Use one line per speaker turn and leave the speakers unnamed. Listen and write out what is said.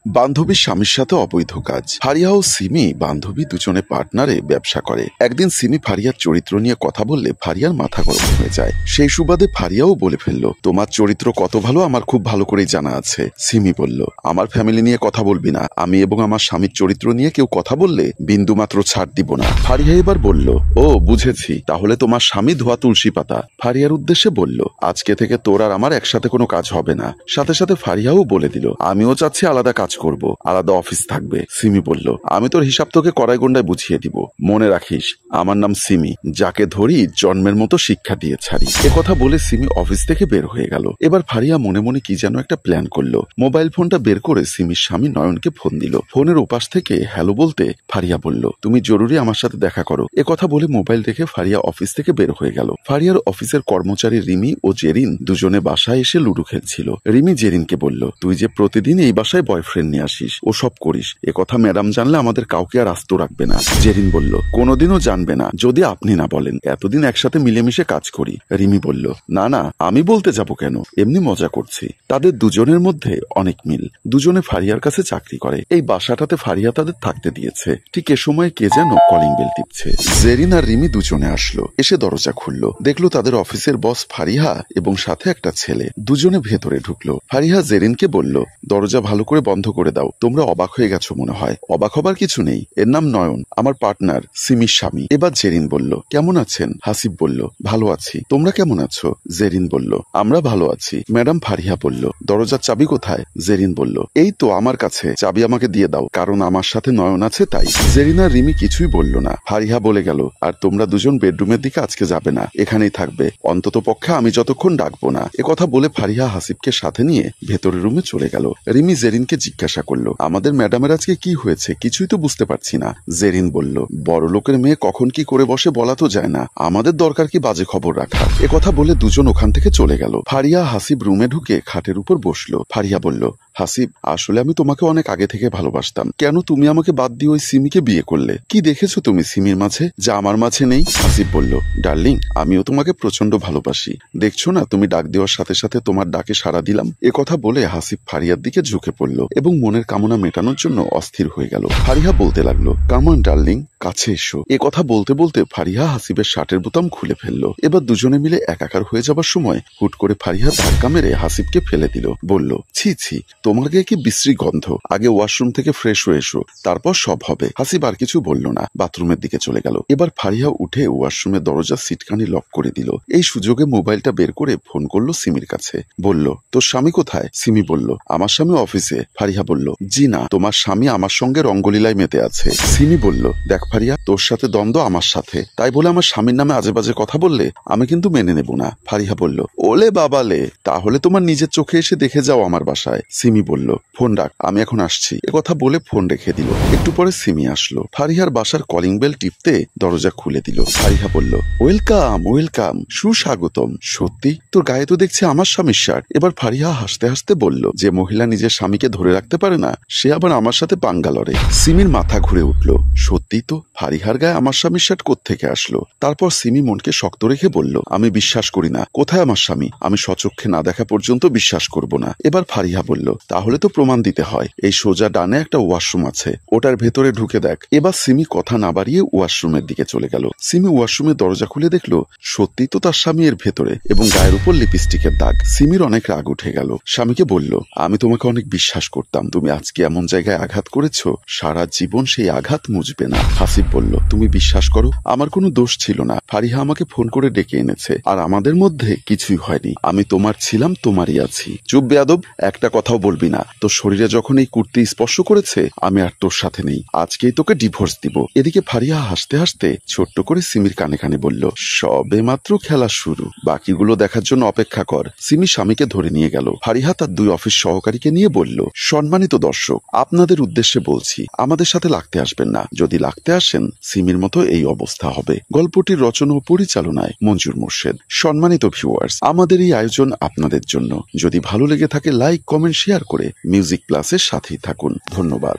বান্ধবীর স্বামীর সাথে অবৈধ কাজ। ফারিয়া ও সিমি বান্ধবী দুজনে পার্টনারে ব্যবসা করে। একদিন সিমি ফারিয়ার চরিত্র নিয়ে কথা বললে ফারিয়ার মাথা গরম হয়ে যায়। সেই সুবাদে ফারিয়াও বলে ফেলল, তোমার চরিত্র কত ভালো আমার খুব ভালো করেই জানা আছে। সিমি বলল, আমার ফ্যামিলি নিয়ে কথা বলবি না, আমি এবং আমার স্বামীর চরিত্র নিয়ে কেউ কথা বললে বিন্দু মাত্র ছাড় দিব না। ফারিয়া এবার বলল, ও বুঝেছি, তাহলে তোমার স্বামী ধোয়া তুলসী পাতা। ফারিয়ার উদ্দেশ্যে বলল, আজকে থেকে তোর আর আমার একসাথে কোনো কাজ হবে না। সাথে সাথে ফারিয়াও বলে দিল, আমিও চাচ্ছি আলাদা কাজ করব, আলাদা অফিস থাকবে। সিমি বলল, আমি তোর হিসাব তোকে কড়াই গন্ডায় বুঝিয়ে দিব, মনে রাখিস আমার নাম সিমি, যাকে ধরি জন্মের মতো শিক্ষা দিয়ে ছাড়ি। কথা বলে সিমি অফিস থেকে বের হয়ে গেল। এবার ফারিয়া মনে মনে কি যেন একটা প্ল্যান করলো। মোবাইল ফোনটা বের করে সিমির স্বামী নয়নকে ফোন দিল। ফোনের ওপাশ থেকে হ্যালো বলতে ফারিয়া বলল, তুমি জরুরি আমার সাথে দেখা করো। কথা বলে মোবাইল রেখে ফারিয়া অফিস থেকে বের হয়ে গেল। ফারিয়ার অফিসের কর্মচারী রিমি ও জেরিন দুজনে বাসায় এসে লুডো খেলছিল। রিমি জেরিনকে বলল, তুই যে প্রতিদিন এই বাসায় বয়ফ্রেন্ড নিয়ে আসিস, ও সব করিস, কথা ম্যাডাম জানলে আমাদের কাউকে আর আস্ত রাখবে না। জেরিন বলল, কোনোদিনও জানবে না যদি আপনি না বলেন, এতদিন একসাথে মিলেমিশে কাজ করি। রিমি বলল, না না, আমি বলতে যাব কেন, এমনি মজা করছি। তাদের দুজনের মধ্যে অনেক মিল। দুজনে ফারিয়ার কাছে চাকরি করে। এই বাসাটাতে ফারিয়া তাদের থাকতে দিয়েছে। ঠিক এ সময় কে যেন কলিং বেল টিপছে। জেরিন আর রিমি দুজনে আসলো। এসে দরজা খুললো। দেখলো তাদের অফিসের বস ফারিহা এবং সাথে একটা ছেলে। দুজনে ভেতরে ঢুকলো। ফারিহা জেরিনকে বলল, দরজা ভালো করে বন্ধ করে দাও, তোমরা অবাক হয়ে গেছো মনে হয়। অবাক হবার কিছু নেই, এর নাম নয়ন, আমার পার্টনার, সিমির স্বামী। এবার জেরিন বলল, কেমন আছেন? হাসিব বলল, ভালো আছি, তোমরা কেমন আছো? জেরিন বলল, আমরা ভালো আছি ম্যাডাম। ফারিহা বলল, দরজার চাবি কোথায়? জেরিন বলল, এই তো আমার কাছে, চাবি আমাকে দিয়ে দাও, কারণ আমার সাথে নয়ন আছে তাই। জেরিন আর রিমি কিছুই বলল না। ফারিহা বলে গেল, আর তোমরা দুজন বেডরুমের দিকে আজকে যাবে না, এখানেই থাকবে, অন্তত পক্ষে আমি যতক্ষণ ডাকবো না। কথা বলে ফারিহা হাসিবকে সাথে নিয়ে ভেতরের রুমে চলে গেল। রিমি জেরিনকে জিজ্ঞাসা করলো, আমাদের ম্যাডামের আজকে কি হয়েছে, কিছুই তো বুঝতে পারছি না। জেরিন বলল, বড় লোকের মেয়ে কখন কি করে বসে বলা তো যায় না, আমাদের দরকার কি বাজে খবর রাখা। কথা বলে দুজন ওখান থেকে চলে গেল। ফারিয়া হাসিব রুমে ঢুকে খাটের উপর বসলো। ফারিয়া বলল, হাসিব, আসলে আমি তোমাকে অনেক আগে থেকে ভালোবাসতাম, কেন তুমি আমাকে বাদ দিয়ে ওই সিমিকে বিয়ে করলে? কি দেখেছো তুমি সিমির মাঝে যা আমার মাঝে নেই? হাসিব বলল, ডার্লিং, আমিও তোমাকে প্রচন্ড ভালোবাসি, দেখছো না তুমি ডাক দেওয়ার সাথে সাথে তোমার ডাকে সাড়া দিলাম। কথা বলে হাসিব ফারিয়ার দিকে ঝুঁকে পড়ল এবং মনের কামনা মেটানোর জন্য অস্থির হয়ে গেল। ফারিহা বলতে লাগলো, কামান ডার্লিং, কাছে এসো। কথা বলতে বলতে ফারিহা হাসিবের শার্টের বোতাম খুলে ফেললো। এবার দুজনে মিলে একাকার হয়ে যাবার সময় হুট করে ফারিহা ধাক্কা মেরে হাসিবকে ফেলে দিল। বলল, ছি ছি, তোমার গায়ে কি বিশ্রী গন্ধ, আগে ওয়াশরুম থেকে ফ্রেশ হয়ে এসো, তারপর সব হবে। হাসিব আর কিছু বলল না, বাথরুমের দিকে চলে গেল। এবার ফারিহা উঠে ওয়াশরুমের দরজার সিটকানি লক করে দিল। এই সুযোগে মোবাইলটা বের করে ফোন করলো সিমির কাছে। বলল, তোর স্বামী কোথায়? সিমি বলল, আমার স্বামী অফিসে। ফারিহা বলল, জি না, তোমার স্বামী আমার সঙ্গে রঙ্গলীলায় মেতে আছে। সিমি বলল, দেখ ফারিয়া, তোর সাথে দ্বন্দ্ব আমার সাথে, তাই বলে আমার স্বামীর নামে আজে বাজে কথা বললে আমি কিন্তু মেনে নেব না। ফারিহা বলল, ওলে বাবালে, তাহলে তোমার নিজের চোখে এসে দেখে যাও আমার বাসায়। সিমি বলল, ফোন রাখ, আমি এখন আসছি। কথা বলে ফোন রেখে দিল। একটু পরে সিমি আসলো। ফারিহার বাসার কলিং বেল টিপতে দরজা খুলে দিল। ফারিহা বলল, ওয়েলকাম ওয়েলকাম, সুস্বাগতম। সত্যি তোর গায়ে তো দেখছি আমার স্বামীর শার্ট। এবার ফারিহা হাসতে হাসতে বলল, যে মহিলা নিজের স্বামীকে ধরে রাখতে পারে না, সে আবার আমার সাথে পাঙ্গা লড়ে। সিমির মাথা ঘুরে উঠল। সত্যি তো, ফারিহার গায়ে আমার স্বামীর শার্ট কোত্থেকে আসলো? তারপর সিমি মনকে শক্ত রেখে বলল, আমি বিশ্বাস করি না, কোথায় আমার স্বামী? আমি সচক্ষে না দেখা পর্যন্ত বিশ্বাস করব না। এবার ফারিহা বলল, তাহলে তো প্রমাণ দিতে হয়। এই সোজা ডানে একটা ওয়াশরুম আছে, ওটার ভেতরে ঢুকে দেখ। এবার সিমি কথা না বাড়িয়ে ওয়াশরুমের দিকে চলে গেল। সিমি ওয়াশরুমের দরজা খুলে দেখলো সত্যি তো তার স্বামী এর ভেতরে এবং গায়ের উপর লিপস্টিকের দাগ। সিমির অনেক রাগ উঠে গেল। স্বামীকে বলল, আমি তোমাকে অনেক বিশ্বাস করতাম, তুমি আজকে এমন জায়গায় আঘাত করেছো, সারা জীবন সেই আঘাত মুছবে না। হাসিব বলল, তুমি বিশ্বাস করো, আমার কোনো দোষ ছিল না। ফারিহা আমাকে ফোন করে ডেকে এনেছে, আর আমাদের মধ্যে কিছুই হয়নি। আমি তোমার ছিলাম, তোমারই আছি। চুপ বেয়াদব, একটা কথাও বলবি না। তোর শরীরে যখন এই কুর্তি স্পর্শ করেছে, আমি আর তোর সাথে নেই, আজকেই তোকে ডিভোর্স দিব। এদিকে ফারিহা হাসতে হাসতে ছোট্ট করে সিমির কানে কানে বলল, সবে মাত্র খেলা শুরু, বাকিগুলো দেখার জন্য অপেক্ষা কর। সিমি স্বামীকে ধরে নিয়ে গেল। ফারিহা তার দুই অফিস সহকারীকে নিয়ে বলল, সম্মানিত দর্শক, আপনাদের উদ্দেশ্যে বলছি, আমাদের সাথে লাগতে আসবেন না। যদি লাগতে আসেন, সিমির মতো এই অবস্থা হবে। গল্পটির রচনা ও পরিচালনায় মঞ্জুর মোর্শেদ। সম্মানিত ভিউয়ার্স, আমাদের এই আয়োজন আপনাদের জন্য। যদি ভালো লেগে থাকে, লাইক, কমেন্ট, শেয়ার করে মিউজিক প্লাসের সাথেই থাকুন। ধন্যবাদ।